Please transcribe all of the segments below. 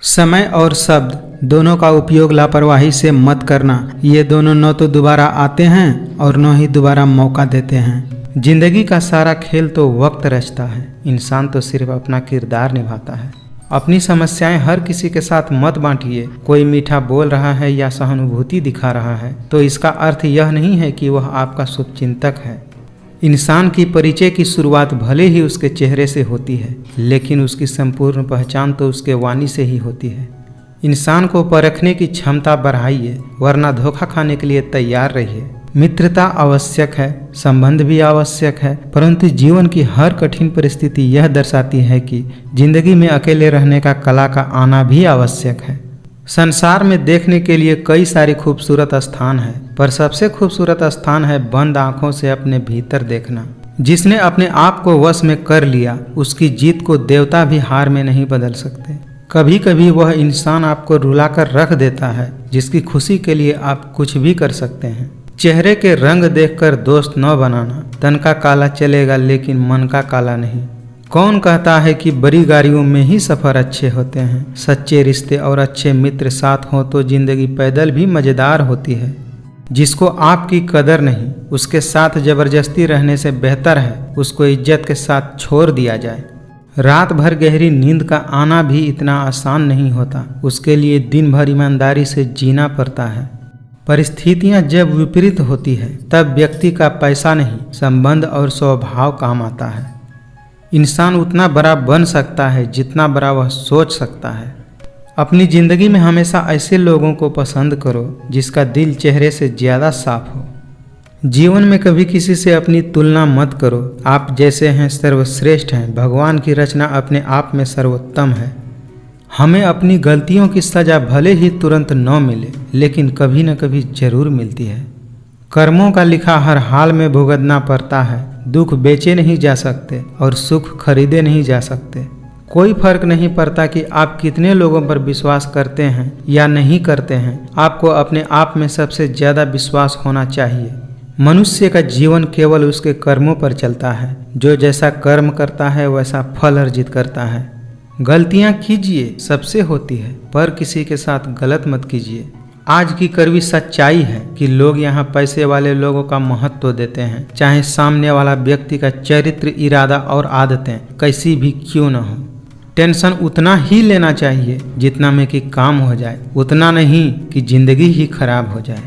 समय और शब्द दोनों का उपयोग लापरवाही से मत करना। ये दोनों न तो दोबारा आते हैं और न ही दोबारा मौका देते हैं। जिंदगी का सारा खेल तो वक्त रचता है, इंसान तो सिर्फ अपना किरदार निभाता है। अपनी समस्याएं हर किसी के साथ मत बांटिए। कोई मीठा बोल रहा है या सहानुभूति दिखा रहा है तो इसका अर्थ यह नहीं है कि वह आपका शुभचिंतक है। इंसान की परिचय की शुरुआत भले ही उसके चेहरे से होती है, लेकिन उसकी संपूर्ण पहचान तो उसके वाणी से ही होती है। इंसान को परखने की क्षमता बढ़ाइए, वरना धोखा खाने के लिए तैयार रहिए। मित्रता आवश्यक है, संबंध भी आवश्यक है, परंतु जीवन की हर कठिन परिस्थिति यह दर्शाती है कि जिंदगी में अकेले रहने का कला का आना भी आवश्यक है। संसार में देखने के लिए कई सारे खूबसूरत स्थान हैं, पर सबसे खूबसूरत स्थान है बंद आंखों से अपने भीतर देखना। जिसने अपने आप को वश में कर लिया, उसकी जीत को देवता भी हार में नहीं बदल सकते। कभी कभी वह इंसान आपको रुलाकर रख देता है जिसकी खुशी के लिए आप कुछ भी कर सकते हैं। चेहरे के रंग देखकर दोस्त न बनाना। तन का काला चलेगा लेकिन मन का काला नहीं। कौन कहता है कि बड़ी गाड़ियों में ही सफ़र अच्छे होते हैं। सच्चे रिश्ते और अच्छे मित्र साथ हों तो जिंदगी पैदल भी मज़ेदार होती है। जिसको आपकी कदर नहीं, उसके साथ ज़बरदस्ती रहने से बेहतर है उसको इज्जत के साथ छोड़ दिया जाए। रात भर गहरी नींद का आना भी इतना आसान नहीं होता, उसके लिए दिन भर ईमानदारी से जीना पड़ता है। परिस्थितियां जब विपरीत होती है तब व्यक्ति का पैसा नहीं, संबंध और स्वभाव काम आता है। इंसान उतना बड़ा बन सकता है जितना बड़ा वह सोच सकता है। अपनी ज़िंदगी में हमेशा ऐसे लोगों को पसंद करो जिसका दिल चेहरे से ज़्यादा साफ हो। जीवन में कभी किसी से अपनी तुलना मत करो। आप जैसे हैं सर्वश्रेष्ठ हैं। भगवान की रचना अपने आप में सर्वोत्तम है। हमें अपनी गलतियों की सज़ा भले ही तुरंत न मिले, लेकिन कभी न कभी जरूर मिलती है। कर्मों का लिखा हर हाल में भुगतना पड़ता है। दुख बेचे नहीं जा सकते और सुख खरीदे नहीं जा सकते। कोई फर्क नहीं पड़ता कि आप कितने लोगों पर विश्वास करते हैं या नहीं करते हैं, आपको अपने आप में सबसे ज़्यादा विश्वास होना चाहिए। मनुष्य का जीवन केवल उसके कर्मों पर चलता है। जो जैसा कर्म करता है वैसा फल अर्जित करता है। गलतियाँ कीजिए, सबसे होती है, पर किसी के साथ गलत मत कीजिए। आज की कड़वी सच्चाई है कि लोग यहाँ पैसे वाले लोगों का महत्व देते हैं, चाहे सामने वाला व्यक्ति का चरित्र, इरादा और आदतें कैसी भी क्यों न हो। टेंशन उतना ही लेना चाहिए जितना में कि काम हो जाए, उतना नहीं कि जिंदगी ही खराब हो जाए।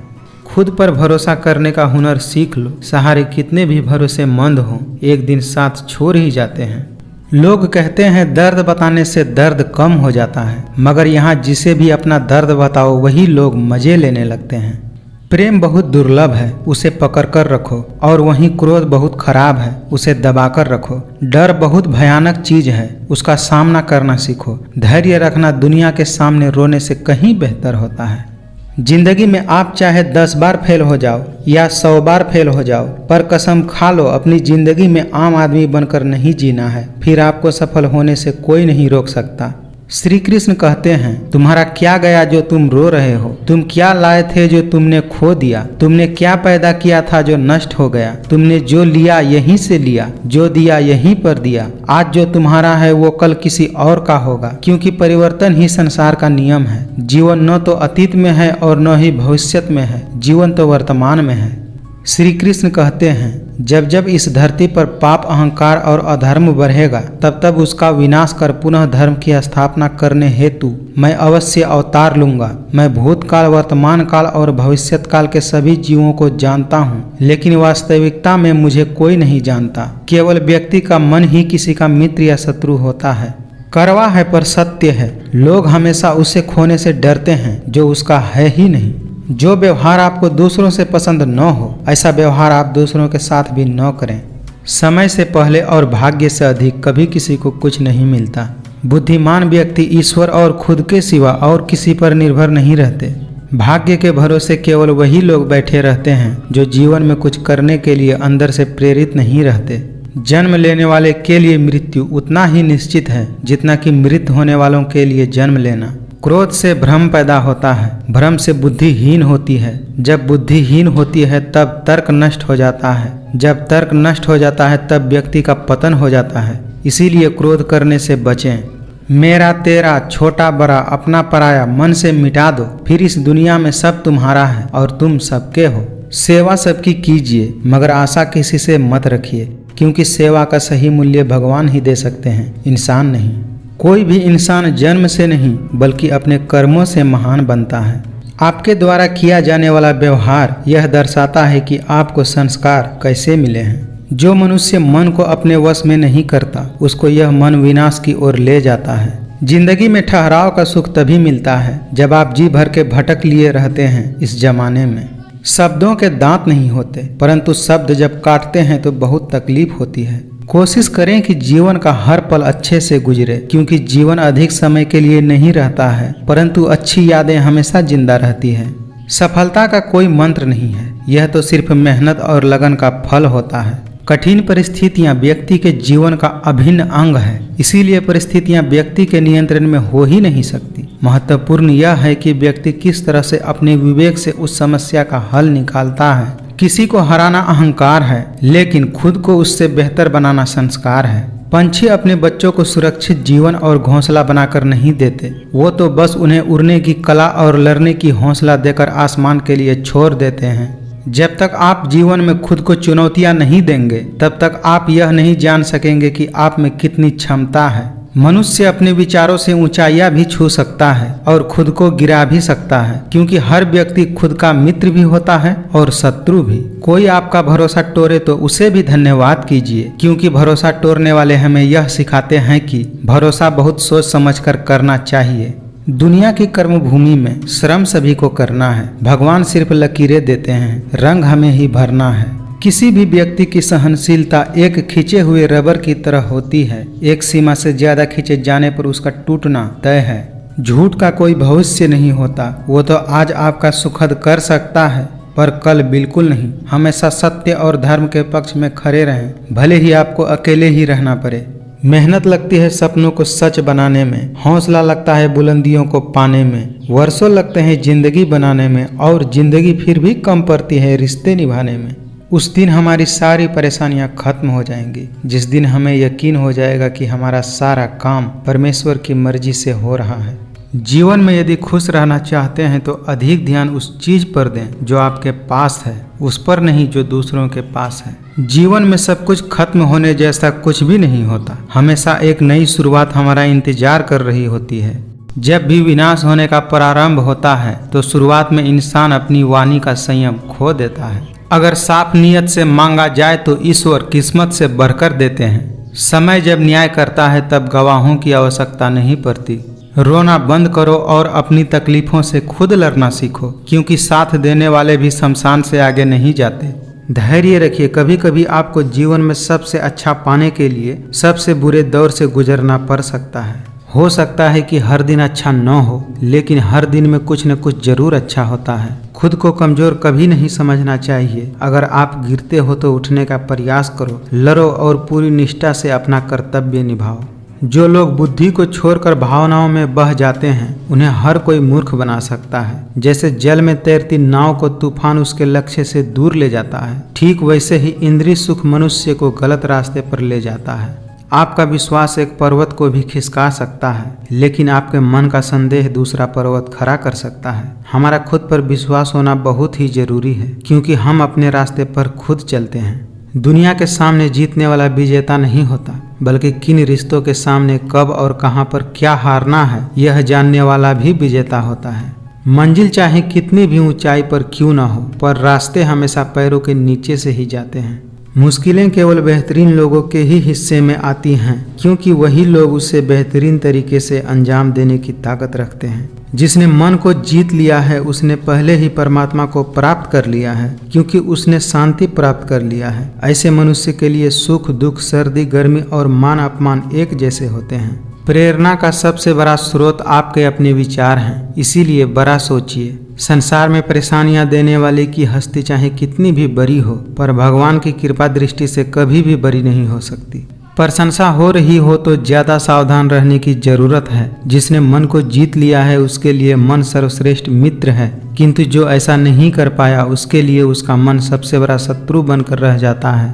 खुद पर भरोसा करने का हुनर सीख लो। सहारे कितने भी भरोसेमंद हों, एक दिन साथ छोड़ ही जाते हैं। लोग कहते हैं दर्द बताने से दर्द कम हो जाता है, मगर यहाँ जिसे भी अपना दर्द बताओ वही लोग मजे लेने लगते हैं। प्रेम बहुत दुर्लभ है, उसे पकड़ कर रखो, और वहीं क्रोध बहुत खराब है, उसे दबा कर रखो। डर बहुत भयानक चीज है, उसका सामना करना सीखो। धैर्य रखना दुनिया के सामने रोने से कहीं बेहतर होता है। जिंदगी में आप चाहे 10 बार फेल हो जाओ या 100 बार फेल हो जाओ, पर कसम खा लो अपनी जिंदगी में आम आदमी बनकर नहीं जीना है। फिर आपको सफल होने से कोई नहीं रोक सकता। श्री कृष्ण कहते हैं, तुम्हारा क्या गया जो तुम रो रहे हो? तुम क्या लाए थे जो तुमने खो दिया? तुमने क्या पैदा किया था जो नष्ट हो गया? तुमने जो लिया यहीं से लिया, जो दिया यहीं पर दिया। आज जो तुम्हारा है वो कल किसी और का होगा, क्योंकि परिवर्तन ही संसार का नियम है। जीवन न तो अतीत में है और न ही भविष्य में है, जीवन तो वर्तमान में है। श्री कृष्ण कहते हैं, जब जब इस धरती पर पाप, अहंकार और अधर्म बढ़ेगा, तब तब उसका विनाश कर पुनः धर्म की स्थापना करने हेतु मैं अवश्य अवतार लूंगा। मैं भूतकाल, वर्तमान काल और भविष्यत काल के सभी जीवों को जानता हूँ, लेकिन वास्तविकता में मुझे कोई नहीं जानता। केवल व्यक्ति का मन ही किसी का मित्र या शत्रु होता है। कड़वा है पर सत्य है। लोग हमेशा उसे खोने से डरते हैं जो उसका है ही नहीं। जो व्यवहार आपको दूसरों से पसंद न हो, ऐसा व्यवहार आप दूसरों के साथ भी न करें। समय से पहले और भाग्य से अधिक कभी किसी को कुछ नहीं मिलता। बुद्धिमान व्यक्ति ईश्वर और खुद के सिवा और किसी पर निर्भर नहीं रहते। भाग्य के भरोसे केवल वही लोग बैठे रहते हैं जो जीवन में कुछ करने के लिए अंदर से प्रेरित नहीं रहते। जन्म लेने वाले के लिए मृत्यु उतना ही निश्चित है जितना कि मृत होने वालों के लिए जन्म लेना। क्रोध से भ्रम पैदा होता है, भ्रम से बुद्धिहीन होती है। जब बुद्धिहीन होती है तब तर्क नष्ट हो जाता है, जब तर्क नष्ट हो जाता है तब व्यक्ति का पतन हो जाता है। इसीलिए क्रोध करने से बचें। मेरा तेरा छोटा बड़ा अपना पराया मन से मिटा दो, फिर इस दुनिया में सब तुम्हारा है और तुम सबके हो। सेवा सबकी कीजिए मगर आशा किसी से मत रखिए, क्योंकि सेवा का सही मूल्य भगवान ही दे सकते हैं, इंसान नहीं। कोई भी इंसान जन्म से नहीं बल्कि अपने कर्मों से महान बनता है। आपके द्वारा किया जाने वाला व्यवहार यह दर्शाता है कि आपको संस्कार कैसे मिले हैं। जो मनुष्य मन को अपने वश में नहीं करता उसको यह मन विनाश की ओर ले जाता है। जिंदगी में ठहराव का सुख तभी मिलता है जब आप जी भर के भटक लिए रहते हैं। इस जमाने में शब्दों के दांत नहीं होते, परंतु शब्द जब काटते हैं तो बहुत तकलीफ होती है। कोशिश करें कि जीवन का हर पल अच्छे से गुजरे, क्योंकि जीवन अधिक समय के लिए नहीं रहता है, परंतु अच्छी यादें हमेशा जिंदा रहती है। सफलता का कोई मंत्र नहीं है, यह तो सिर्फ मेहनत और लगन का फल होता है। कठिन परिस्थितियां व्यक्ति के जीवन का अभिन्न अंग है, इसीलिए परिस्थितियां व्यक्ति के नियंत्रण में हो ही नहीं सकती। महत्वपूर्ण यह है कि व्यक्ति किस तरह से अपने विवेक से उस समस्या का हल निकालता है। किसी को हराना अहंकार है, लेकिन खुद को उससे बेहतर बनाना संस्कार है। पंछी अपने बच्चों को सुरक्षित जीवन और घोंसला बनाकर नहीं देते, वो तो बस उन्हें उड़ने की कला और लड़ने की हौसला देकर आसमान के लिए छोड़ देते हैं। जब तक आप जीवन में खुद को चुनौतियां नहीं देंगे, तब तक आप यह नहीं जान सकेंगे कि आप में कितनी क्षमता है। मनुष्य अपने विचारों से ऊंचाइयां भी छू सकता है और खुद को गिरा भी सकता है, क्योंकि हर व्यक्ति खुद का मित्र भी होता है और शत्रु भी। कोई आपका भरोसा तोड़े तो उसे भी धन्यवाद कीजिए, क्योंकि भरोसा तोड़ने वाले हमें यह सिखाते हैं कि भरोसा बहुत सोच समझकर करना चाहिए। दुनिया की कर्म भूमि में श्रम सभी को करना है, भगवान सिर्फ लकीरें देते हैं, रंग हमें ही भरना है। किसी भी व्यक्ति की सहनशीलता एक खींचे हुए रबर की तरह होती है, एक सीमा से ज्यादा खींचे जाने पर उसका टूटना तय है। झूठ का कोई भविष्य नहीं होता, वो तो आज आपका सुखद कर सकता है पर कल बिल्कुल नहीं। हमेशा सत्य और धर्म के पक्ष में खड़े रहें, भले ही आपको अकेले ही रहना पड़े। मेहनत लगती है सपनों को सच बनाने में, हौसला लगता है बुलंदियों को पाने में, वर्षों लगते हैं जिंदगी बनाने में और जिंदगी फिर भी कम पड़ती है रिश्ते निभाने में। उस दिन हमारी सारी परेशानियां खत्म हो जाएंगी, जिस दिन हमें यकीन हो जाएगा कि हमारा सारा काम परमेश्वर की मर्जी से हो रहा है। जीवन में यदि खुश रहना चाहते हैं तो अधिक ध्यान उस चीज पर दें जो आपके पास है, उस पर नहीं जो दूसरों के पास है। जीवन में सब कुछ खत्म होने जैसा कुछ भी नहीं होता, हमेशा एक नई शुरुआत हमारा इंतजार कर रही होती है। जब भी विनाश होने का प्रारंभ होता है तो शुरुआत में इंसान अपनी वाणी का संयम खो देता है। अगर साफ नियत से मांगा जाए तो ईश्वर किस्मत से बढ़कर देते हैं। समय जब न्याय करता है तब गवाहों की आवश्यकता नहीं पड़ती। रोना बंद करो और अपनी तकलीफों से खुद लड़ना सीखो, क्योंकि साथ देने वाले भी शमशान से आगे नहीं जाते। धैर्य रखिए, कभी कभी आपको जीवन में सबसे अच्छा पाने के लिए सबसे बुरे दौर से गुजरना पड़ सकता है। हो सकता है कि हर दिन अच्छा न हो, लेकिन हर दिन में कुछ न कुछ जरूर अच्छा होता है। खुद को कमजोर कभी नहीं समझना चाहिए। अगर आप गिरते हो तो उठने का प्रयास करो, लड़ो और पूरी निष्ठा से अपना कर्तव्य निभाओ। जो लोग बुद्धि को छोड़कर भावनाओं में बह जाते हैं उन्हें हर कोई मूर्ख बना सकता है। जैसे जल में तैरती नाव को तूफान उसके लक्ष्य से दूर ले जाता है, ठीक वैसे ही इंद्रिय सुख मनुष्य को गलत रास्ते पर ले जाता है। आपका विश्वास एक पर्वत को भी खिसका सकता है, लेकिन आपके मन का संदेह दूसरा पर्वत खड़ा कर सकता है। हमारा खुद पर विश्वास होना बहुत ही जरूरी है, क्योंकि हम अपने रास्ते पर खुद चलते हैं। दुनिया के सामने जीतने वाला विजेता नहीं होता, बल्कि किन रिश्तों के सामने कब और कहां पर क्या हारना है यह जानने वाला भी विजेता होता है। मंजिल चाहे कितनी भी ऊंचाई पर क्यों ना हो, पर रास्ते हमेशा पैरों के नीचे से ही जाते हैं। मुश्किलें केवल बेहतरीन लोगों के ही हिस्से में आती हैं, क्योंकि वही लोग उसे बेहतरीन तरीके से अंजाम देने की ताकत रखते हैं। जिसने मन को जीत लिया है उसने पहले ही परमात्मा को प्राप्त कर लिया है, क्योंकि उसने शांति प्राप्त कर लिया है। ऐसे मनुष्य के लिए सुख दुख, सर्दी गर्मी और मान अपमान एक जैसे होते हैं। प्रेरणा का सबसे बड़ा स्रोत आपके अपने विचार हैं, इसीलिए बड़ा सोचिए। संसार में परेशानियां देने वाले की हस्ती चाहे कितनी भी बड़ी हो, पर भगवान की कृपा दृष्टि से कभी भी बड़ी नहीं हो सकती। प्रशंसा हो रही हो तो ज्यादा सावधान रहने की जरूरत है। जिसने मन को जीत लिया है उसके लिए मन सर्वश्रेष्ठ मित्र है, किंतु जो ऐसा नहीं कर पाया उसके लिए उसका मन सबसे बड़ा शत्रु बनकर रह जाता है।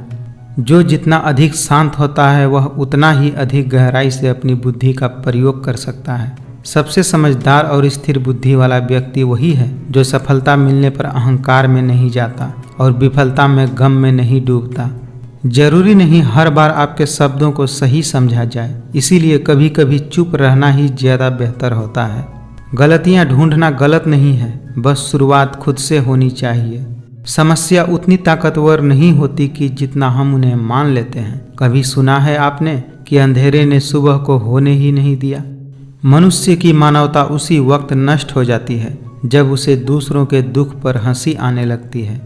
जो जितना अधिक शांत होता है वह उतना ही अधिक गहराई से अपनी बुद्धि का प्रयोग कर सकता है। सबसे समझदार और स्थिर बुद्धि वाला व्यक्ति वही है जो सफलता मिलने पर अहंकार में नहीं जाता और विफलता में गम में नहीं डूबता। जरूरी नहीं हर बार आपके शब्दों को सही समझा जाए, इसीलिए कभी कभी चुप रहना ही ज़्यादा बेहतर होता है। गलतियां ढूंढना गलत नहीं है, बस शुरुआत खुद से होनी चाहिए। समस्या उतनी ताकतवर नहीं होती कि जितना हम उन्हें मान लेते हैं। कभी सुना है आपने कि अंधेरे ने सुबह को होने ही नहीं दिया? मनुष्य की मानवता उसी वक्त नष्ट हो जाती है जब उसे दूसरों के दुख पर हंसी आने लगती है।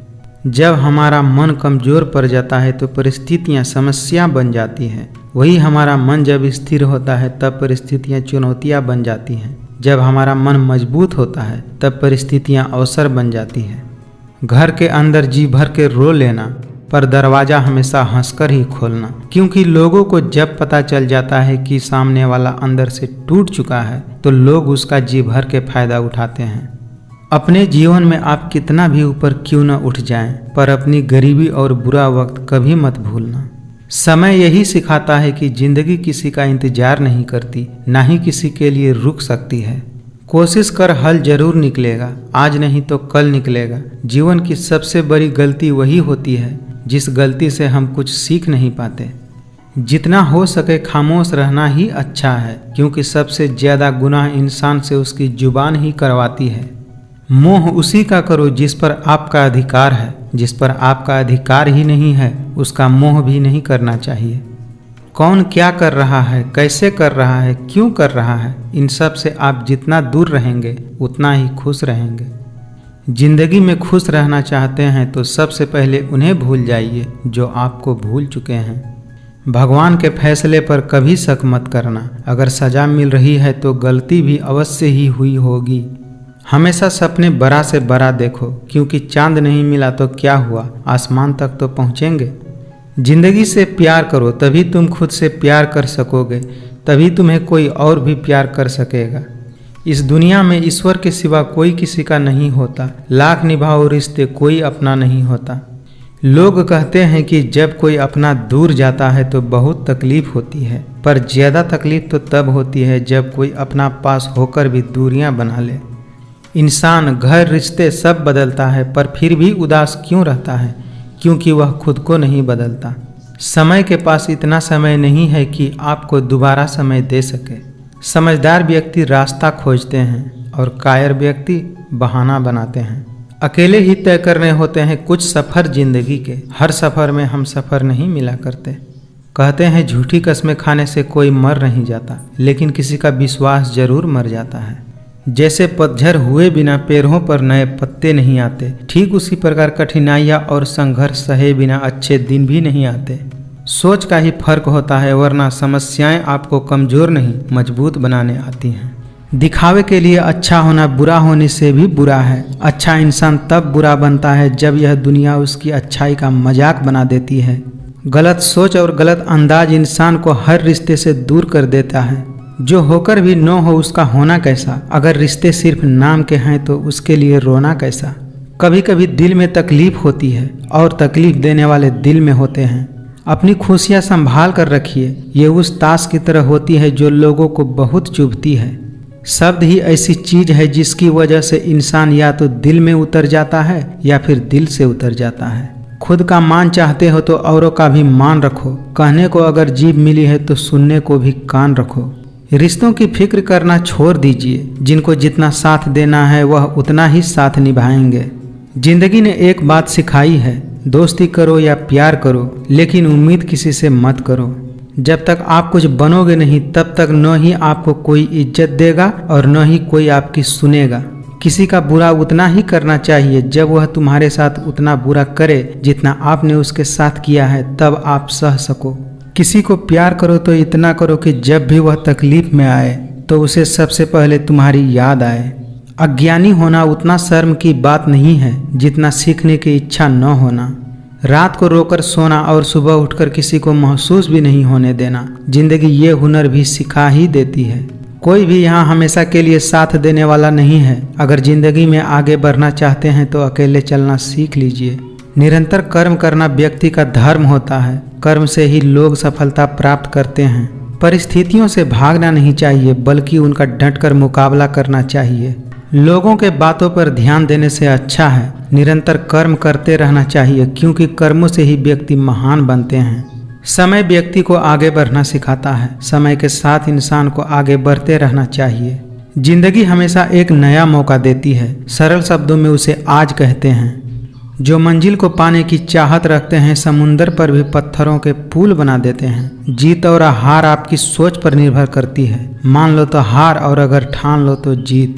जब हमारा मन कमज़ोर पड़ जाता है तो परिस्थितियां समस्या बन जाती हैं। वही हमारा मन जब स्थिर होता है तब परिस्थितियां चुनौतियां बन जाती हैं। जब हमारा मन मजबूत होता है तब परिस्थितियां अवसर बन जाती हैं। घर के अंदर जी भर के रो लेना, पर दरवाज़ा हमेशा हंसकर ही खोलना, क्योंकि लोगों को जब पता चल जाता है कि सामने वाला अंदर से टूट चुका है तो लोग उसका जी भर के फायदा उठाते हैं। अपने जीवन में आप कितना भी ऊपर क्यों न उठ जाएं, पर अपनी गरीबी और बुरा वक्त कभी मत भूलना। समय यही सिखाता है कि जिंदगी किसी का इंतजार नहीं करती, ना ही किसी के लिए रुक सकती है। कोशिश कर, हल जरूर निकलेगा, आज नहीं तो कल निकलेगा। जीवन की सबसे बड़ी गलती वही होती है जिस गलती से हम कुछ सीख नहीं पाते। जितना हो सके खामोश रहना ही अच्छा है, क्योंकि सबसे ज़्यादा गुनाह इंसान से उसकी जुबान ही करवाती है। मोह उसी का करो जिस पर आपका अधिकार है, जिस पर आपका अधिकार ही नहीं है उसका मोह भी नहीं करना चाहिए। कौन क्या कर रहा है, कैसे कर रहा है, क्यों कर रहा है, इन सब से आप जितना दूर रहेंगे उतना ही खुश रहेंगे। जिंदगी में खुश रहना चाहते हैं तो सबसे पहले उन्हें भूल जाइए जो आपको भूल चुके हैं। भगवान के फैसले पर कभी शक मत करना। अगर सज़ा मिल रही है तो गलती भी अवश्य ही हुई होगी। हमेशा सपने बड़ा से बड़ा देखो, क्योंकि चांद नहीं मिला तो क्या हुआ, आसमान तक तो पहुँचेंगे। जिंदगी से प्यार करो, तभी तुम खुद से प्यार कर सकोगे, तभी तुम्हें कोई और भी प्यार कर सकेगा। इस दुनिया में ईश्वर के सिवा कोई किसी का नहीं होता। लाख निभाओ रिश्ते, कोई अपना नहीं होता। लोग कहते हैं कि जब कोई अपना दूर जाता है तो बहुत तकलीफ होती है, पर ज़्यादा तकलीफ तो तब होती है जब कोई अपना पास होकर भी दूरियां बना ले। इंसान, घर, रिश्ते सब बदलता है, पर फिर भी उदास क्यों रहता है? क्योंकि वह खुद को नहीं बदलता। समय के पास इतना समय नहीं है कि आपको दोबारा समय दे सके। समझदार व्यक्ति रास्ता खोजते हैं और कायर व्यक्ति बहाना बनाते हैं। अकेले ही तय करने होते हैं कुछ सफ़र जिंदगी के, हर सफ़र में हम सफ़र नहीं मिला करते। कहते हैं झूठी कस्में खाने से कोई मर नहीं जाता, लेकिन किसी का विश्वास जरूर मर जाता है। जैसे पतझड़ हुए बिना पेड़ों पर नए पत्ते नहीं आते, ठीक उसी प्रकार कठिनाइयाँ और संघर्ष सहे बिना अच्छे दिन भी नहीं आते। सोच का ही फर्क होता है, वरना समस्याएं आपको कमज़ोर नहीं मजबूत बनाने आती हैं। दिखावे के लिए अच्छा होना बुरा होने से भी बुरा है। अच्छा इंसान तब बुरा बनता है जब यह दुनिया उसकी अच्छाई का मजाक बना देती है। गलत सोच और गलत अंदाज इंसान को हर रिश्ते से दूर कर देता है। जो होकर भी न हो उसका होना कैसा। अगर रिश्ते सिर्फ नाम के हैं तो उसके लिए रोना कैसा। कभी कभी दिल में तकलीफ होती है और तकलीफ देने वाले दिल में होते हैं। अपनी खुशियाँ संभाल कर रखिए, ये उस ताश की तरह होती है जो लोगों को बहुत चुभती है। शब्द ही ऐसी चीज है जिसकी वजह से इंसान या तो दिल में उतर जाता है या फिर दिल से उतर जाता है। खुद का मान चाहते हो तो औरों का भी मान रखो। कहने को अगर जीभ मिली है तो सुनने को भी कान रखो। रिश्तों की फिक्र करना छोड़ दीजिए। जिनको जितना साथ देना है वह उतना ही साथ निभाएंगे। जिंदगी ने एक बात सिखाई है, दोस्ती करो या प्यार करो, लेकिन उम्मीद किसी से मत करो। जब तक आप कुछ बनोगे नहीं तब तक न ही आपको कोई इज्जत देगा और न ही कोई आपकी सुनेगा। किसी का बुरा उतना ही करना चाहिए जब वह तुम्हारे साथ उतना बुरा करे जितना आपने उसके साथ किया है, तब आप सह सको। किसी को प्यार करो तो इतना करो कि जब भी वह तकलीफ में आए तो उसे सबसे पहले तुम्हारी याद आए। अज्ञानी होना उतना शर्म की बात नहीं है जितना सीखने की इच्छा न होना। रात को रोकर सोना और सुबह उठकर किसी को महसूस भी नहीं होने देना, जिंदगी ये हुनर भी सिखा ही देती है। कोई भी यहाँ हमेशा के लिए साथ देने वाला नहीं है। अगर जिंदगी में आगे बढ़ना चाहते हैं तो अकेले चलना सीख लीजिए। निरंतर कर्म करना व्यक्ति का धर्म होता है। कर्म से ही लोग सफलता प्राप्त करते हैं। परिस्थितियों से भागना नहीं चाहिए, बल्कि उनका डटकर मुकाबला करना चाहिए। लोगों के बातों पर ध्यान देने से अच्छा है निरंतर कर्म करते रहना चाहिए, क्योंकि कर्मों से ही व्यक्ति महान बनते हैं। समय व्यक्ति को आगे बढ़ना सिखाता है। समय के साथ इंसान को आगे बढ़ते रहना चाहिए। जिंदगी हमेशा एक नया मौका देती है। सरल शब्दों में उसे आज कहते हैं। जो मंजिल को पाने की चाहत रखते हैं, समुंदर पर भी पत्थरों के पुल बना देते हैं। जीत और हार आपकी सोच पर निर्भर करती है। मान लो तो हार, और अगर ठान लो तो जीत।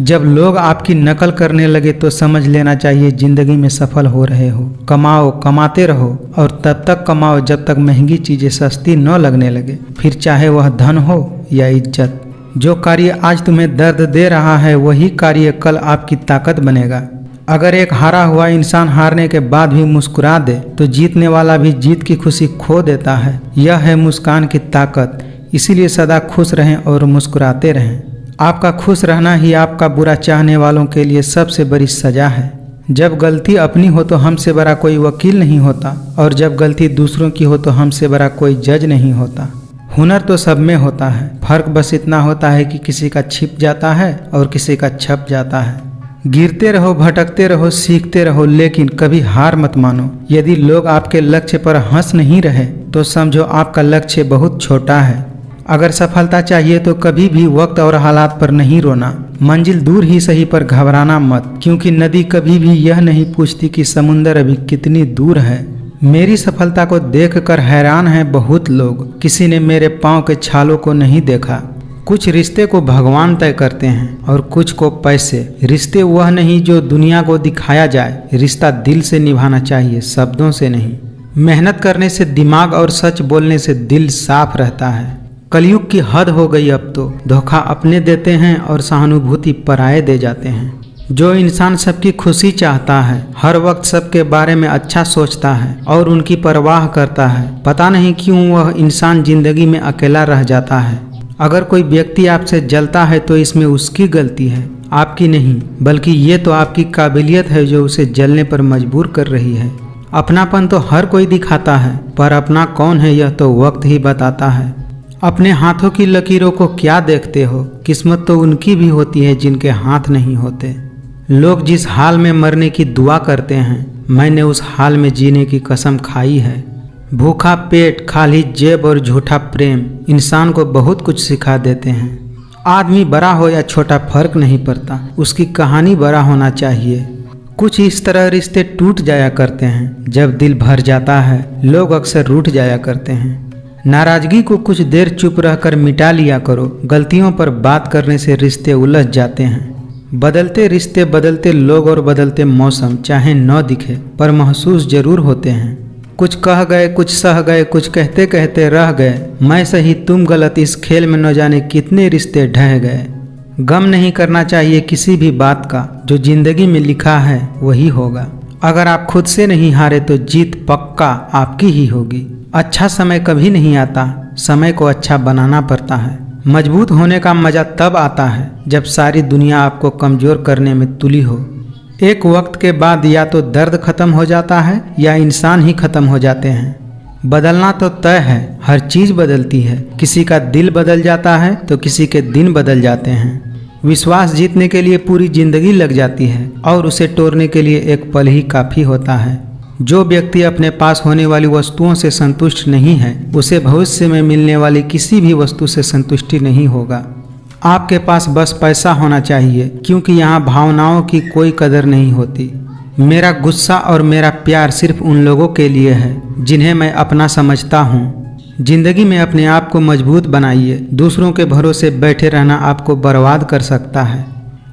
जब लोग आपकी नकल करने लगे तो समझ लेना चाहिए जिंदगी में सफल हो रहे हो। कमाओ, कमाते रहो, और तब तक कमाओ जब तक महंगी चीजें सस्ती न लगने लगे, फिर चाहे वह धन हो या इज्जत। जो कार्य आज तुम्हें दर्द दे रहा है, वही कार्य कल आपकी ताकत बनेगा। अगर एक हारा हुआ इंसान हारने के बाद भी मुस्कुरा दे, तो जीतने वाला भी जीत की खुशी खो देता है। यह है मुस्कान की ताकत। इसीलिए सदा खुश रहें और मुस्कुराते रहें। आपका खुश रहना ही आपका बुरा चाहने वालों के लिए सबसे बड़ी सजा है। जब गलती अपनी हो तो हमसे बड़ा कोई वकील नहीं होता, और जब गलती दूसरों की हो तो हमसे बड़ा कोई जज नहीं होता। हुनर तो सब में होता है, फर्क बस इतना होता है कि किसी का छिप जाता है और किसी का छप जाता है। गिरते रहो, भटकते रहो, सीखते रहो, लेकिन कभी हार मत मानो। यदि लोग आपके लक्ष्य पर हंस नहीं रहे तो समझो आपका लक्ष्य बहुत छोटा है। अगर सफलता चाहिए तो कभी भी वक्त और हालात पर नहीं रोना। मंजिल दूर ही सही पर घबराना मत, क्योंकि नदी कभी भी यह नहीं पूछती कि समुंदर अभी कितनी दूर है। मेरी सफलता को देखकर हैरान हैं बहुत लोग। किसी ने मेरे पाँव के छालों को नहीं देखा। कुछ रिश्ते को भगवान तय करते हैं और कुछ को पैसे। रिश्ते वह नहीं जो दुनिया को दिखाया जाए। रिश्ता दिल से निभाना चाहिए, शब्दों से नहीं। मेहनत करने से दिमाग और सच बोलने से दिल साफ रहता है। कलयुग की हद हो गई अब तो। धोखा अपने देते हैं और सहानुभूति पराये दे जाते हैं। जो इंसान सबकी खुशी चाहता है, हर वक्त सबके बारे में अच्छा सोचता है और उनकी परवाह करता है, पता नहीं क्यों वह इंसान जिंदगी में अकेला रह जाता है। अगर कोई व्यक्ति आपसे जलता है तो इसमें उसकी गलती है, आपकी नहीं, बल्कि ये तो आपकी काबिलियत है जो उसे जलने पर मजबूर कर रही है। अपनापन तो हर कोई दिखाता है, पर अपना कौन है यह तो वक्त ही बताता है। अपने हाथों की लकीरों को क्या देखते हो? किस्मत तो उनकी भी होती है जिनके हाथ नहीं होते। लोग जिस हाल में मरने की दुआ करते हैं, मैंने उस हाल में जीने की कसम खाई है। भूखा पेट, खाली जेब और झूठा प्रेम इंसान को बहुत कुछ सिखा देते हैं। आदमी बड़ा हो या छोटा फर्क नहीं पड़ता, उसकी कहानी बड़ा होना चाहिए। कुछ इस तरह रिश्ते टूट जाया करते हैं। जब दिल भर जाता है, लोग अक्सर रूठ जाया करते हैं। नाराजगी को कुछ देर चुप रहकर मिटा लिया करो। गलतियों पर बात करने से रिश्ते उलझ जाते हैं। बदलते रिश्ते, बदलते लोग और बदलते मौसम चाहे न दिखे पर महसूस जरूर होते हैं। कुछ कह गए, कुछ सह गए, कुछ कहते कहते रह गए। मैं सही तुम गलत, इस खेल में न जाने कितने रिश्ते ढह गए। गम नहीं करना चाहिए किसी भी बात का, जो जिंदगी में लिखा है वही होगा। अगर आप खुद से नहीं हारे तो जीत पक्का आपकी ही होगी। अच्छा समय कभी नहीं आता, समय को अच्छा बनाना पड़ता है। मजबूत होने का मजा तब आता है जब सारी दुनिया आपको कमजोर करने में तुली हो। एक वक्त के बाद या तो दर्द खत्म हो जाता है या इंसान ही खत्म हो जाते हैं। बदलना तो तय है, हर चीज बदलती है। किसी का दिल बदल जाता है तो किसी के दिन बदल जाते हैं। विश्वास जीतने के लिए पूरी जिंदगी लग जाती है और उसे तोड़ने के लिए एक पल ही काफी होता है। जो व्यक्ति अपने पास होने वाली वस्तुओं से संतुष्ट नहीं है, उसे भविष्य में मिलने वाली किसी भी वस्तु से संतुष्टि नहीं होगा। आपके पास बस पैसा होना चाहिए, क्योंकि यहाँ भावनाओं की कोई कदर नहीं होती। मेरा गुस्सा और मेरा प्यार सिर्फ उन लोगों के लिए है जिन्हें मैं अपना समझता हूँ। जिंदगी में अपने आप को मजबूत बनाइए। दूसरों के भरोसे बैठे रहना आपको बर्बाद कर सकता है।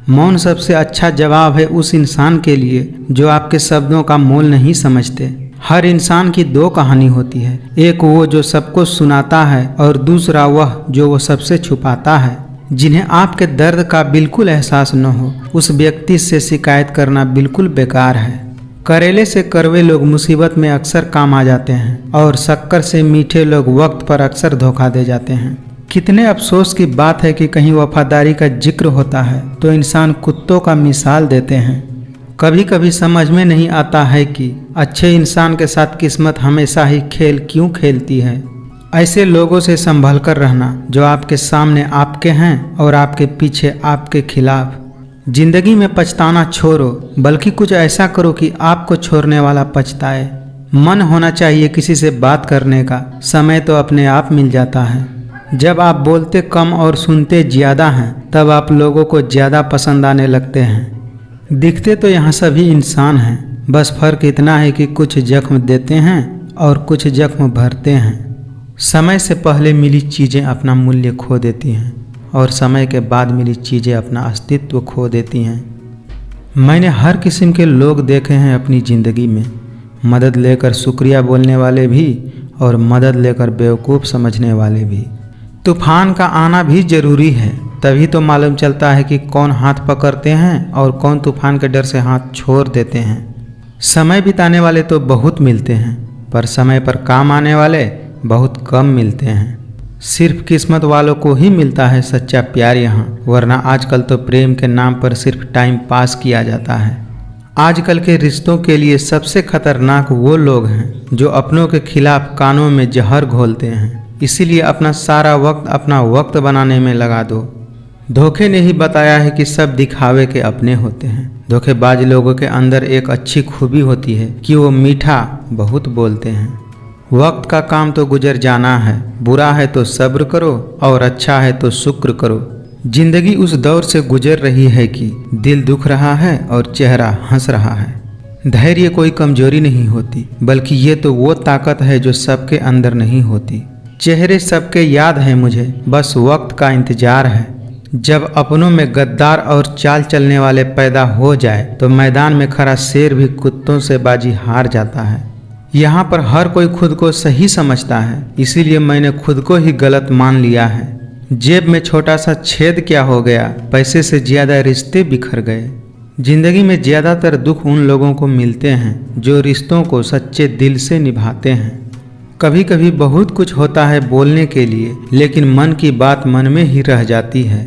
मौन सबसे अच्छा जवाब है उस इंसान के लिए जो आपके शब्दों का मोल नहीं समझते। हर इंसान की दो कहानी होती है, एक वो जो सबको सुनाता है और दूसरा वह जो वो सबसे छुपाता है। जिन्हें आपके दर्द का बिल्कुल एहसास न हो, उस व्यक्ति से शिकायत करना बिल्कुल बेकार है। करेले से कड़वे लोग मुसीबत में अक्सर काम आ जाते हैं और शक्कर से मीठे लोग वक्त पर अक्सर धोखा दे जाते हैं। कितने अफसोस की बात है कि कहीं वफादारी का जिक्र होता है तो इंसान कुत्तों का मिसाल देते हैं। कभी कभी समझ में नहीं आता है कि अच्छे इंसान के साथ किस्मत हमेशा ही खेल क्यों खेलती है। ऐसे लोगों से संभल कर रहना जो आपके सामने आपके हैं और आपके पीछे आपके खिलाफ। जिंदगी में पछताना छोड़ो, बल्कि कुछ ऐसा करो कि आपको छोड़ने वाला पछताए। मन होना चाहिए किसी से बात करने का, समय तो अपने आप मिल जाता है। जब आप बोलते कम और सुनते ज़्यादा हैं तब आप लोगों को ज़्यादा पसंद आने लगते हैं। दिखते तो यहाँ सभी इंसान हैं, बस फर्क इतना है कि कुछ जख्म देते हैं और कुछ जख्म भरते हैं। समय से पहले मिली चीज़ें अपना मूल्य खो देती हैं और समय के बाद मिली चीज़ें अपना अस्तित्व खो देती हैं। मैंने हर किस्म के लोग देखे हैं अपनी ज़िंदगी में, मदद लेकर शुक्रिया बोलने वाले भी और मदद लेकर बेवकूफ़ समझने वाले भी। तूफान का आना भी ज़रूरी है, तभी तो मालूम चलता है कि कौन हाथ पकड़ते हैं और कौन तूफान के डर से हाथ छोड़ देते हैं। समय बिताने वाले तो बहुत मिलते हैं, पर समय पर काम आने वाले बहुत कम मिलते हैं। सिर्फ किस्मत वालों को ही मिलता है सच्चा प्यार यहाँ, वरना आजकल तो प्रेम के नाम पर सिर्फ टाइम पास किया जाता है। आजकल के रिश्तों के लिए सबसे खतरनाक वो लोग हैं जो अपनों के खिलाफ कानों में जहर घोलते हैं। इसीलिए अपना सारा वक्त अपना वक्त बनाने में लगा दो। धोखे ने ही बताया है कि सब दिखावे के अपने होते हैं। धोखेबाज लोगों के अंदर एक अच्छी खूबी होती है कि वो मीठा बहुत बोलते हैं। वक्त का काम तो गुजर जाना है, बुरा है तो सब्र करो और अच्छा है तो शुक्र करो। जिंदगी उस दौर से गुजर रही है कि दिल दुख रहा है और चेहरा हंस रहा है। धैर्य कोई कमजोरी नहीं होती, बल्कि ये तो वो ताकत है जो सबके अंदर नहीं होती। चेहरे सबके याद है मुझे, बस वक्त का इंतजार है। जब अपनों में गद्दार और चाल चलने वाले पैदा हो जाए तो मैदान में खड़ा शेर भी कुत्तों से बाजी हार जाता है। यहाँ पर हर कोई खुद को सही समझता है, इसीलिए मैंने खुद को ही गलत मान लिया है। जेब में छोटा सा छेद क्या हो गया, पैसे से ज़्यादा रिश्ते बिखर गए। जिंदगी में ज़्यादातर दुख उन लोगों को मिलते हैं जो रिश्तों को सच्चे दिल से निभाते हैं। कभी कभी बहुत कुछ होता है बोलने के लिए, लेकिन मन की बात मन में ही रह जाती है।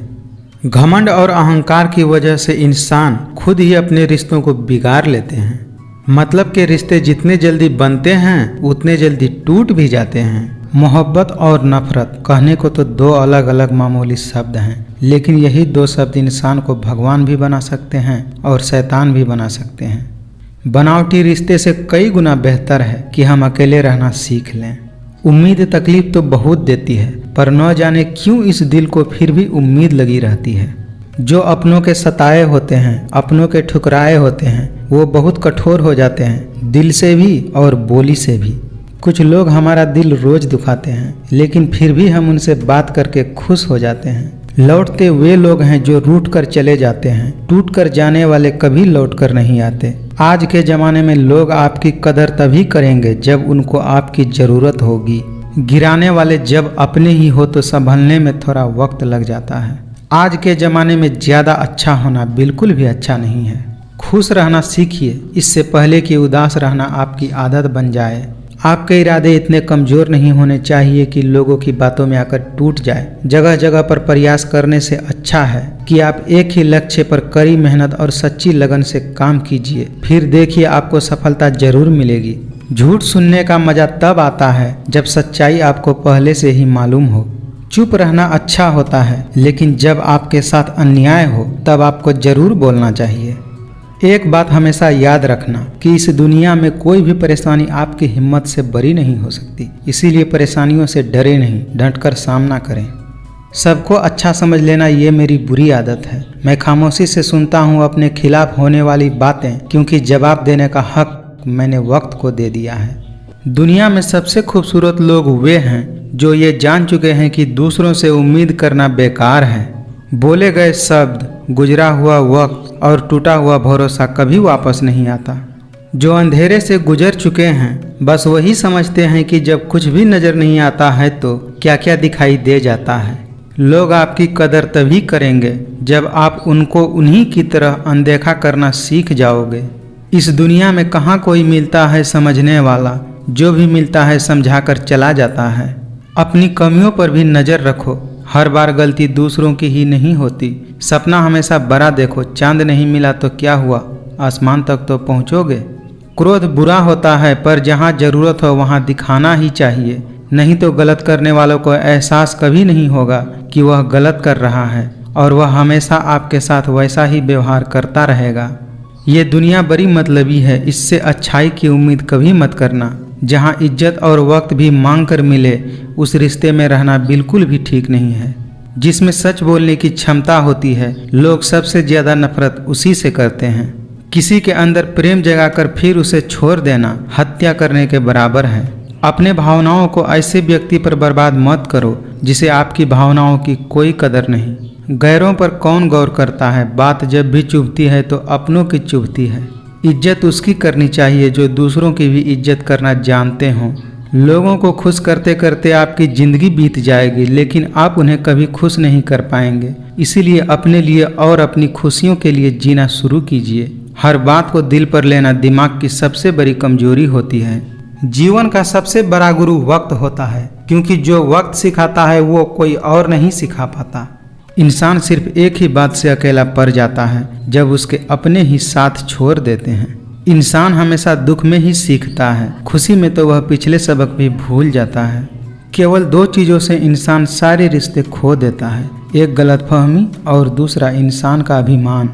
घमंड और अहंकार की वजह से इंसान खुद ही अपने रिश्तों को बिगाड़ लेते हैं। मतलब के रिश्ते जितने जल्दी बनते हैं उतने जल्दी टूट भी जाते हैं। मोहब्बत और नफरत कहने को तो दो अलग अलग मामूली शब्द हैं, लेकिन यही दो शब्द इंसान को भगवान भी बना सकते हैं और शैतान भी बना सकते हैं। बनावटी रिश्ते से कई गुना बेहतर है कि हम अकेले रहना सीख लें। उम्मीद तकलीफ तो बहुत देती है, पर न जाने क्यों इस दिल को फिर भी उम्मीद लगी रहती है। जो अपनों के सताए होते हैं, अपनों के ठुकराए होते हैं, वो बहुत कठोर हो जाते हैं, दिल से भी और बोली से भी। कुछ लोग हमारा दिल रोज दुखाते हैं, लेकिन फिर भी हम उनसे बात करके खुश हो जाते हैं। लौटते वे लोग हैं जो रूठ कर चले जाते हैं, टूट कर जाने वाले कभी लौट कर नहीं आते। आज के ज़माने में लोग आपकी कदर तभी करेंगे जब उनको आपकी ज़रूरत होगी। गिराने वाले जब अपने ही हो तो संभलने में थोड़ा वक्त लग जाता है। आज के ज़माने में ज़्यादा अच्छा होना बिल्कुल भी अच्छा नहीं है। खुश रहना सीखिए, इससे पहले कि उदास रहना आपकी आदत बन जाए। आपके इरादे इतने कमज़ोर नहीं होने चाहिए कि लोगों की बातों में आकर टूट जाए। जगह जगह पर प्रयास करने से अच्छा है कि आप एक ही लक्ष्य पर कड़ी मेहनत और सच्ची लगन से काम कीजिए, फिर देखिए आपको सफलता जरूर मिलेगी। झूठ सुनने का मज़ा तब आता है जब सच्चाई आपको पहले से ही मालूम हो। चुप रहना अच्छा होता है, लेकिन जब आपके साथ अन्याय हो तब आपको जरूर बोलना चाहिए। एक बात हमेशा याद रखना कि इस दुनिया में कोई भी परेशानी आपकी हिम्मत से बरी नहीं हो सकती। इसीलिए परेशानियों से डरे नहीं, डटकर सामना करें। सबको अच्छा समझ लेना ये मेरी बुरी आदत है। मैं खामोशी से सुनता हूँ अपने खिलाफ होने वाली बातें, क्योंकि जवाब देने का हक मैंने वक्त को दे दिया है। दुनिया में सबसे खूबसूरत लोग वे हैं जो ये जान चुके हैं कि दूसरों से उम्मीद करना बेकार है। बोले गए शब्द, गुजरा हुआ वक्त और टूटा हुआ भरोसा कभी वापस नहीं आता। जो अंधेरे से गुजर चुके हैं बस वही समझते हैं कि जब कुछ भी नज़र नहीं आता है तो क्या क्या दिखाई दे जाता है। लोग आपकी कदर तभी करेंगे जब आप उनको उन्हीं की तरह अनदेखा करना सीख जाओगे। इस दुनिया में कहाँ कोई मिलता है समझने वाला, जो भी मिलता है समझाकर चला जाता है। अपनी कमियों पर भी नज़र रखो, हर बार गलती दूसरों की ही नहीं होती। सपना हमेशा बड़ा देखो, चांद नहीं मिला तो क्या हुआ, आसमान तक तो पहुँचोगे। क्रोध बुरा होता है, पर जहाँ जरूरत हो वहाँ दिखाना ही चाहिए, नहीं तो गलत करने वालों को एहसास कभी नहीं होगा कि वह गलत कर रहा है और वह हमेशा आपके साथ वैसा ही व्यवहार करता रहेगा। ये दुनिया बड़ी मतलबी है, इससे अच्छाई की उम्मीद कभी मत करना। जहाँ इज्जत और वक्त भी मांग कर मिले, उस रिश्ते में रहना बिल्कुल भी ठीक नहीं है। जिसमें सच बोलने की क्षमता होती है, लोग सबसे ज़्यादा नफरत उसी से करते हैं। किसी के अंदर प्रेम जगाकर फिर उसे छोड़ देना हत्या करने के बराबर है। अपने भावनाओं को ऐसे व्यक्ति पर बर्बाद मत करो जिसे आपकी भावनाओं की कोई कदर नहीं। गैरों पर कौन गौर करता है, बात जब भी चुभती है तो अपनों की चुभती है। इज्जत उसकी करनी चाहिए जो दूसरों की भी इज्जत करना जानते हों। लोगों को खुश करते करते आपकी ज़िंदगी बीत जाएगी, लेकिन आप उन्हें कभी खुश नहीं कर पाएंगे। इसीलिए अपने लिए और अपनी खुशियों के लिए जीना शुरू कीजिए। हर बात को दिल पर लेना दिमाग की सबसे बड़ी कमजोरी होती है। जीवन का सबसे बड़ा गुरु वक्त होता है, क्योंकि जो वक्त सिखाता है वो कोई और नहीं सिखा पाता। इंसान सिर्फ एक ही बात से अकेला पड़ जाता है, जब उसके अपने ही साथ छोड़ देते हैं। इंसान हमेशा दुख में ही सीखता है, खुशी में तो वह पिछले सबक भी भूल जाता है। केवल दो चीज़ों से इंसान सारे रिश्ते खो देता है, एक गलतफहमी और दूसरा इंसान का अभिमान।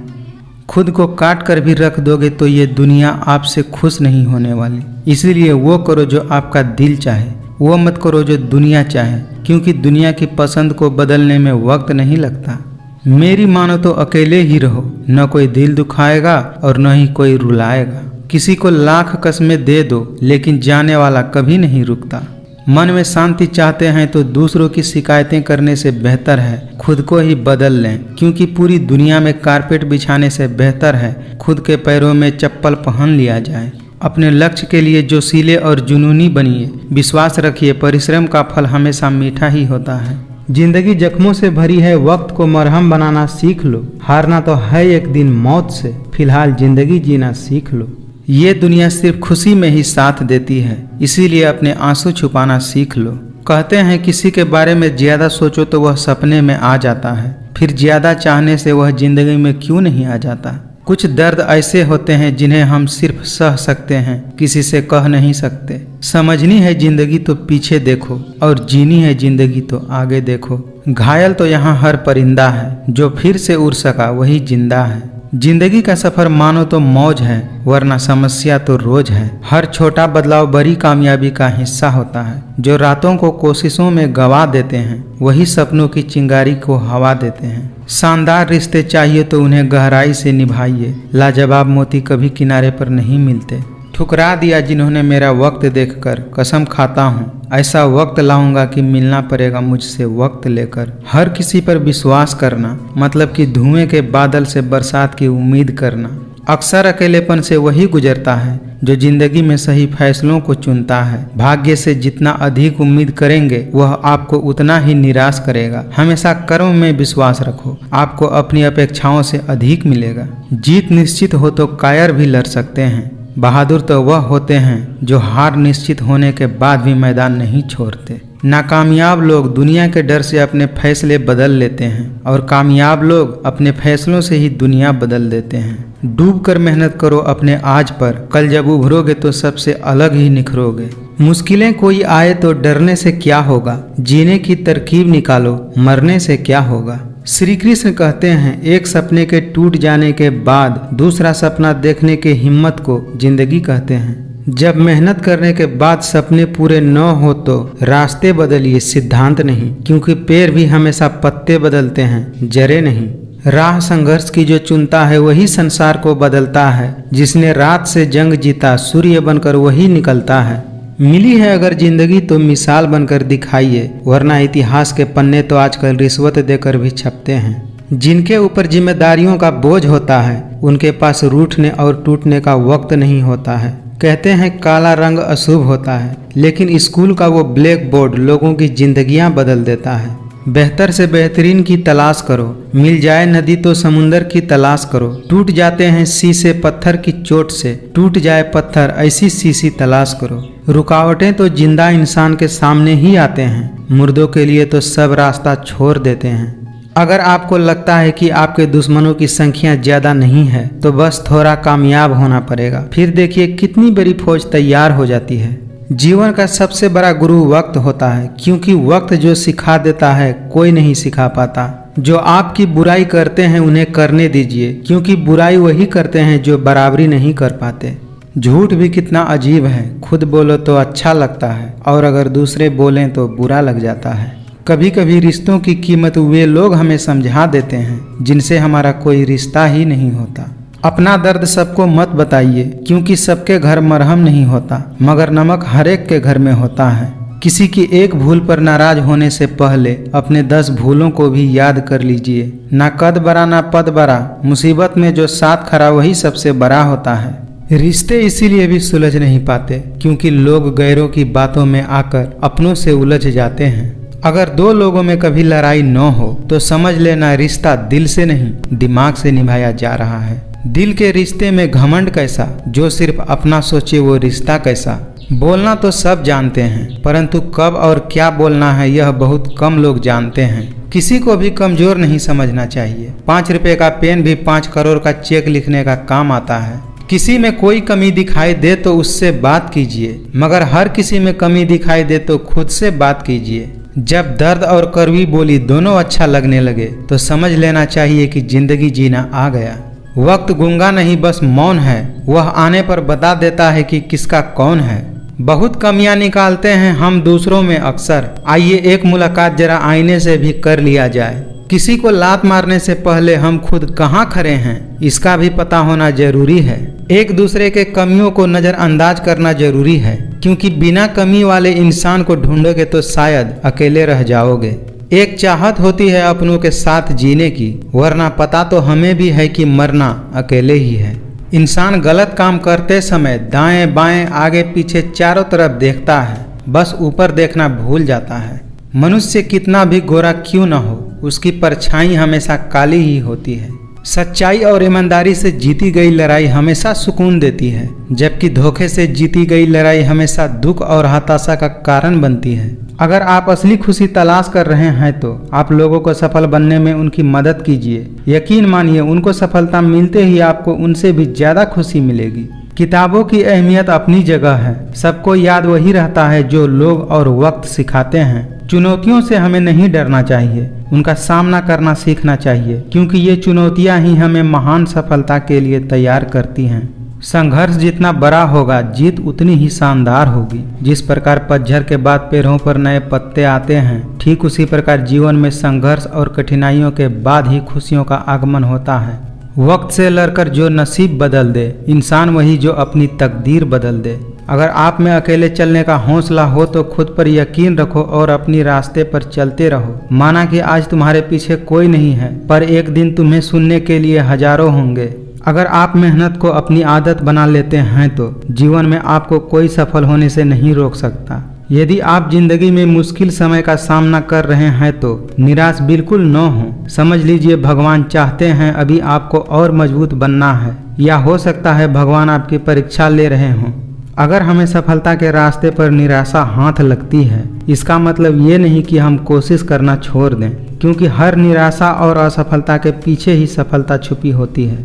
खुद को काट कर भी रख दोगे तो ये दुनिया आपसे खुश नहीं होने वाली। इसीलिए वो करो जो आपका दिल चाहे, वो मत करो जो दुनिया चाहे, क्योंकि दुनिया की पसंद को बदलने में वक्त नहीं लगता। मेरी मानो तो अकेले ही रहो, न कोई दिल दुखाएगा और न ही कोई रुलाएगा। किसी को लाख कस्में दे दो, लेकिन जाने वाला कभी नहीं रुकता। मन में शांति चाहते हैं तो दूसरों की शिकायतें करने से बेहतर है खुद को ही बदल लें, क्योंकि पूरी दुनिया में कारपेट बिछाने से बेहतर है खुद के पैरों में चप्पल पहन लिया जाए। अपने लक्ष्य के लिए जोशीले और जुनूनी बनिए। विश्वास रखिए, परिश्रम का फल हमेशा मीठा ही होता है। जिंदगी जख्मों से भरी है, वक्त को मरहम बनाना सीख लो। हारना तो है एक दिन मौत से, फिलहाल जिंदगी जीना सीख लो। ये दुनिया सिर्फ खुशी में ही साथ देती है, इसीलिए अपने आंसू छुपाना सीख लो। कहते हैं किसी के बारे में ज़्यादा सोचो तो वह सपने में आ जाता है, फिर ज़्यादा चाहने से वह जिंदगी में क्यों नहीं आ जाता। कुछ दर्द ऐसे होते हैं जिन्हें हम सिर्फ सह सकते हैं, किसी से कह नहीं सकते। समझनी है जिंदगी तो पीछे देखो, और जीनी है जिंदगी तो आगे देखो। घायल तो यहाँ हर परिंदा है, जो फिर से उड़ सका वही जिंदा है। जिंदगी का सफर मानो तो मौज है, वरना समस्या तो रोज है। हर छोटा बदलाव बड़ी कामयाबी का हिस्सा होता है। जो रातों को कोशिशों में गवा देते हैं, वही सपनों की चिंगारी को हवा देते हैं। शानदार रिश्ते चाहिए तो उन्हें गहराई से निभाइए। लाजवाब मोती कभी किनारे पर नहीं मिलते। ठुकरा दिया जिन्होंने मेरा वक्त देखकर, कसम खाता हूँ ऐसा वक्त लाऊंगा कि मिलना पड़ेगा मुझसे वक्त लेकर। हर किसी पर विश्वास करना मतलब कि धुएं के बादल से बरसात की उम्मीद करना। अक्सर अकेलेपन से वही गुजरता है जो जिंदगी में सही फैसलों को चुनता है। भाग्य से जितना अधिक उम्मीद करेंगे वह आपको उतना ही निराश करेगा। हमेशा कर्म में विश्वास रखो, आपको अपनी अपेक्षाओं से अधिक मिलेगा। जीत निश्चित हो तो कायर भी लड़ सकते हैं। बहादुर तो वह होते हैं जो हार निश्चित होने के बाद भी मैदान नहीं छोड़ते। नाकामयाब लोग दुनिया के डर से अपने फैसले बदल लेते हैं, और कामयाब लोग अपने फैसलों से ही दुनिया बदल देते हैं। डूब कर मेहनत करो अपने आज पर, कल जब उभरोगे तो सबसे अलग ही निखरोगे। मुश्किलें कोई आए तो डरने से क्या होगा, जीने की तरकीब निकालो, मरने से क्या होगा। श्री कृष्ण कहते हैं एक सपने के टूट जाने के बाद दूसरा सपना देखने के हिम्मत को जिंदगी कहते हैं। जब मेहनत करने के बाद सपने पूरे न हो तो रास्ते बदलिए, सिद्धांत नहीं, क्योंकि पेड़ भी हमेशा पत्ते बदलते हैं, जड़ें नहीं। राह संघर्ष की जो चुनता है वही संसार को बदलता है। जिसने रात से जंग जीता सूर्य बनकर वही निकलता है। मिली है अगर जिंदगी तो मिसाल बनकर दिखाइए, वरना इतिहास के पन्ने तो आजकल रिश्वत देकर भी छपते हैं। जिनके ऊपर जिम्मेदारियों का बोझ होता है उनके पास रूठने और टूटने का वक्त नहीं होता है। कहते हैं काला रंग अशुभ होता है, लेकिन स्कूल का वो ब्लैक बोर्ड लोगों की जिंदगियां बदल देता है। बेहतर से बेहतरीन की तलाश करो, मिल जाए नदी तो समुंदर की तलाश करो। टूट जाते हैं शीशे पत्थर की चोट से, टूट जाए पत्थर ऐसी शीशी तलाश करो। रुकावटें तो जिंदा इंसान के सामने ही आते हैं, मुर्दों के लिए तो सब रास्ता छोड़ देते हैं। अगर आपको लगता है कि आपके दुश्मनों की संख्या ज्यादा नहीं है तो बस थोड़ा कामयाब होना पड़ेगा, फिर देखिए कितनी बड़ी फौज तैयार हो जाती है। जीवन का सबसे बड़ा गुरु वक्त होता है, क्योंकि वक्त जो सिखा देता है कोई नहीं सिखा पाता। जो आपकी बुराई करते हैं उन्हें करने दीजिए, क्योंकि बुराई वही करते हैं जो बराबरी नहीं कर पाते। झूठ भी कितना अजीब है, खुद बोलो तो अच्छा लगता है और अगर दूसरे बोलें तो बुरा लग जाता है। कभी कभी रिश्तों की कीमत वे लोग हमें समझा देते हैं जिनसे हमारा कोई रिश्ता ही नहीं होता। अपना दर्द सबको मत बताइए, क्योंकि सबके घर मरहम नहीं होता, मगर नमक हर एक के घर में होता है। किसी की एक भूल पर नाराज होने से पहले अपने 10 भूलों को भी याद कर लीजिए। ना कद बड़ा ना पद बड़ा, मुसीबत में जो साथ खड़ा वही सबसे बड़ा होता है। रिश्ते इसीलिए भी सुलझ नहीं पाते क्योंकि लोग गैरों की बातों में आकर अपनों से उलझ जाते हैं। अगर 2 लोगों में कभी लड़ाई न हो तो समझ लेना रिश्ता दिल से नहीं दिमाग से निभाया जा रहा है। दिल के रिश्ते में घमंड कैसा, जो सिर्फ अपना सोचे वो रिश्ता कैसा। बोलना तो सब जानते हैं, परंतु कब और क्या बोलना है यह बहुत कम लोग जानते हैं। किसी को भी कमजोर नहीं समझना चाहिए। 5 रुपए का पेन भी 5 करोड़ का चेक लिखने का काम आता है। किसी में कोई कमी दिखाई दे तो उससे बात कीजिए, मगर हर किसी में कमी दिखाई दे तो खुद से बात कीजिए। जब दर्द और कड़वी बोली दोनों अच्छा लगने लगे तो समझ लेना चाहिए कि जिंदगी जीना आ गया। वक्त गूंगा नहीं बस मौन है, वह आने पर बता देता है कि किसका कौन है। बहुत कमियां निकालते हैं हम दूसरों में अक्सर, आइए एक मुलाकात जरा आईने से भी कर लिया जाए। किसी को लात मारने से पहले हम खुद कहाँ खड़े हैं इसका भी पता होना जरूरी है। एक दूसरे के कमियों को नज़रअंदाज करना जरूरी है, क्योंकि बिना कमी वाले इंसान को ढूंढोगे तो शायद अकेले रह जाओगे। एक चाहत होती है अपनों के साथ जीने की, वरना पता तो हमें भी है कि मरना अकेले ही है। इंसान गलत काम करते समय दाएं बाएं आगे पीछे चारों तरफ देखता है, बस ऊपर देखना भूल जाता है। मनुष्य कितना भी गोरा क्यों न हो, उसकी परछाई हमेशा काली ही होती है। सच्चाई और ईमानदारी से जीती गई लड़ाई हमेशा सुकून देती है, जबकि धोखे से जीती गई लड़ाई हमेशा दुख और हताशा का कारण बनती है। अगर आप असली खुशी तलाश कर रहे हैं तो आप लोगों को सफल बनने में उनकी मदद कीजिए। यकीन मानिए उनको सफलता मिलते ही आपको उनसे भी ज्यादा खुशी मिलेगी। किताबों की अहमियत अपनी जगह है, सबको याद वही रहता है जो लोग और वक्त सिखाते हैं। चुनौतियों से हमें नहीं डरना चाहिए, उनका सामना करना सीखना चाहिए, क्योंकि ये चुनौतियां ही हमें महान सफलता के लिए तैयार करती हैं। संघर्ष जितना बड़ा होगा जीत उतनी ही शानदार होगी। जिस प्रकार पतझड़ के बाद पेड़ों पर नए पत्ते आते हैं, ठीक उसी प्रकार जीवन में संघर्ष और कठिनाइयों के बाद ही खुशियों का आगमन होता है। वक्त से लड़कर जो नसीब बदल दे, इंसान वही जो अपनी तकदीर बदल दे। अगर आप में अकेले चलने का हौसला हो तो खुद पर यकीन रखो और अपनी रास्ते पर चलते रहो। माना कि आज तुम्हारे पीछे कोई नहीं है, पर एक दिन तुम्हें सुनने के लिए हजारों होंगे। अगर आप मेहनत को अपनी आदत बना लेते हैं तो जीवन में आपको कोई सफल होने से नहीं रोक सकता। यदि आप जिंदगी में मुश्किल समय का सामना कर रहे हैं तो निराश बिल्कुल न हो। समझ लीजिए भगवान चाहते हैं अभी आपको और मजबूत बनना है, या हो सकता है भगवान आपकी परीक्षा ले रहे हों। अगर हमें सफलता के रास्ते पर निराशा हाथ लगती है, इसका मतलब ये नहीं कि हम कोशिश करना छोड़ दें, क्योंकि हर निराशा और असफलता के पीछे ही सफलता छुपी होती है।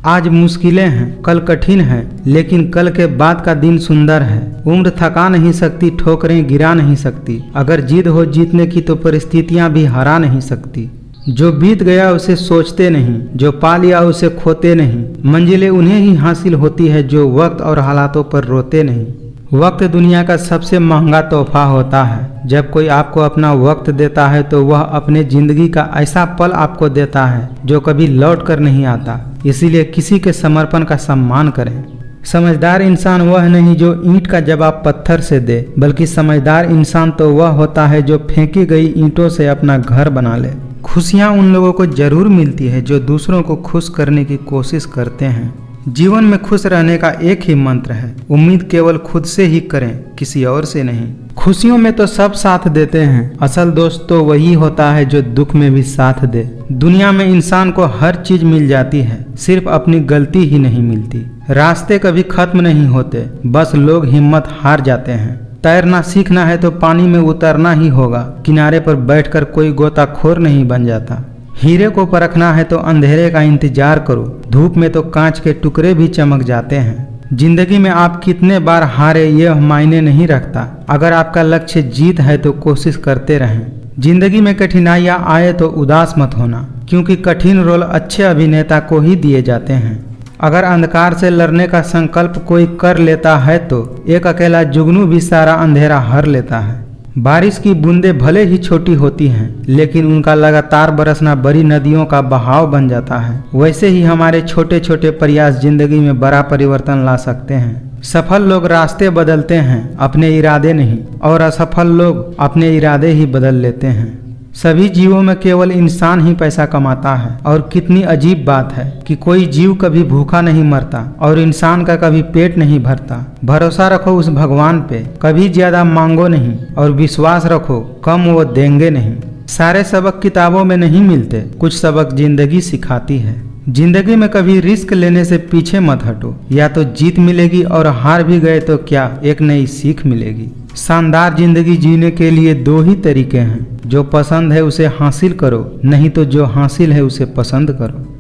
आज मुश्किलें हैं, कल कठिन है, लेकिन कल के बाद का दिन सुंदर है। उम्र थका नहीं सकती, ठोकरें गिरा नहीं सकती। अगर जिद हो जीतने की तो परिस्थितियां भी हरा नहीं सकती। जो बीत गया उसे सोचते नहीं, जो पा लिया उसे खोते नहीं। मंजिलें उन्हें ही हासिल होती है जो वक्त और हालातों पर रोते नहीं। वक्त दुनिया का सबसे महंगा तोहफा होता है। जब कोई आपको अपना वक्त देता है तो वह अपने जिंदगी का ऐसा पल आपको देता है जो कभी लौट कर नहीं आता। इसीलिए किसी के समर्पण का सम्मान करें। समझदार इंसान वह नहीं जो ईंट का जवाब पत्थर से दे, बल्कि समझदार इंसान तो वह होता है जो फेंकी गई ईंटों से अपना घर बना ले। खुशियाँ उन लोगों को जरूर मिलती है जो दूसरों को खुश करने की कोशिश करते हैं। जीवन में खुश रहने का एक ही मंत्र है, उम्मीद केवल खुद से ही करें, किसी और से नहीं। खुशियों में तो सब साथ देते हैं, असल दोस्त तो वही होता है जो दुख में भी साथ दे। दुनिया में इंसान को हर चीज मिल जाती है, सिर्फ अपनी गलती ही नहीं मिलती। रास्ते कभी खत्म नहीं होते, बस लोग हिम्मत हार जाते हैं। तैरना सीखना है तो पानी में उतरना ही होगा, किनारे पर बैठकर कोई गोताखोर नहीं बन जाता। हीरे को परखना है तो अंधेरे का इंतजार करो, धूप में तो कांच के टुकड़े भी चमक जाते हैं। जिंदगी में आप कितने बार हारे यह मायने नहीं रखता, अगर आपका लक्ष्य जीत है तो कोशिश करते रहें। जिंदगी में कठिनाइयाँ आए तो उदास मत होना, क्योंकि कठिन रोल अच्छे अभिनेता को ही दिए जाते हैं। अगर अंधकार से लड़ने का संकल्प कोई कर लेता है तो एक अकेला जुगनू भी सारा अंधेरा हर लेता है। बारिश की बूंदें भले ही छोटी होती हैं, लेकिन उनका लगातार बरसना बड़ी नदियों का बहाव बन जाता है। वैसे ही हमारे छोटे छोटे प्रयास जिंदगी में बड़ा परिवर्तन ला सकते हैं। सफल लोग रास्ते बदलते हैं, अपने इरादे नहीं, और असफल लोग अपने इरादे ही बदल लेते हैं। सभी जीवों में केवल इंसान ही पैसा कमाता है, और कितनी अजीब बात है कि कोई जीव कभी भूखा नहीं मरता और इंसान का कभी पेट नहीं भरता। भरोसा रखो उस भगवान पे, कभी ज्यादा मांगो नहीं, और विश्वास रखो कम वो देंगे नहीं। सारे सबक किताबों में नहीं मिलते, कुछ सबक जिंदगी सिखाती है। जिंदगी में कभी रिस्क लेने से पीछे मत हटो, या तो जीत मिलेगी और हार भी गए तो क्या, एक नई सीख मिलेगी। शानदार जिंदगी जीने के लिए दो ही तरीके हैं, जो पसंद है उसे हासिल करो, नहीं तो जो हासिल है उसे पसंद करो।